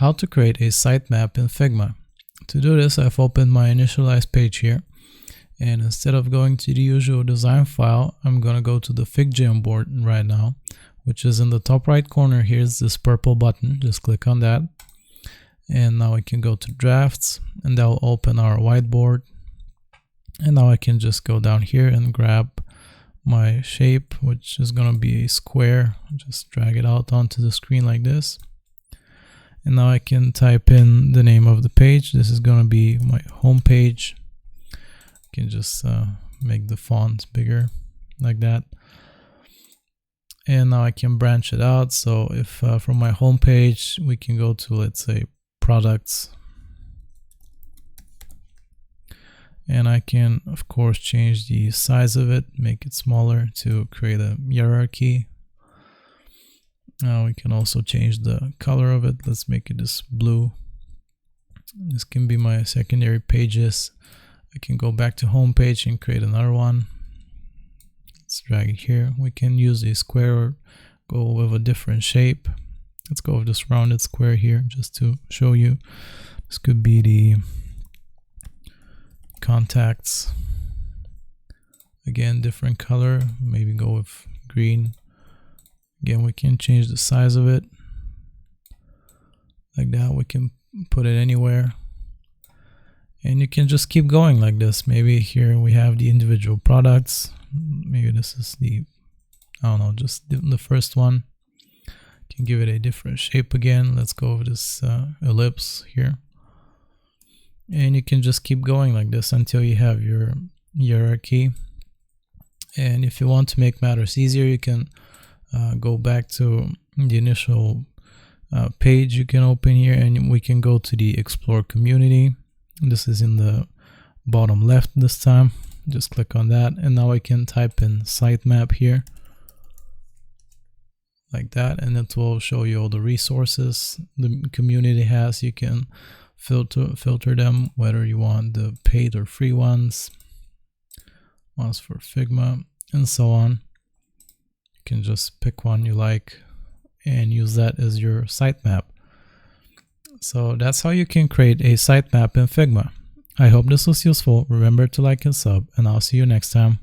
how to create a sitemap in Figma. To do this, I've opened my initialized page here, and instead of going to the usual design file, I'm going to go to the Figma board right now, which is in the top right corner. Here's this purple button. Just click on that, and now I can go to drafts, and that will open our whiteboard. And now I can just go down here and grab my shape, which is going to be a square. Just drag it out onto the screen like this. And now I can type in the name of the page. This is going to be my home page. I can just make the font bigger like that. And now I can branch it out. So if from my home page, we can go to, let's say, products. And I can, of course, change the size of it, make it smaller to create a hierarchy. Now we can also change the color of it. Let's make it this blue. This can be my secondary pages. I can go back to home page and create another one. Let's drag it here. We can use a square or go with a different shape. Let's go with this rounded square here just to show you. This could be the contacts. Again, different color. Maybe go with green. Again, we can change the size of it like that. We can put it anywhere, and you can just keep going like this. Maybe here we have the individual products. Maybe this is the, I don't know, just the first one. You can give it a different shape again. Let's go with this ellipse here. And you can just keep going like this until you have your hierarchy. And if you want to make matters easier, you can go back to the initial page you can open here, and we can go to the Explore Community. This is in the bottom left this time. Just click on that, and now I can type in sitemap here like that, and it will show you all the resources the community has. You can filter them, whether you want the paid or free ones for Figma, and so on. You can just pick one you like and use that as your sitemap. So that's how you can create a sitemap in Figma. I hope this was useful. Remember to like and sub, and I'll see you next time.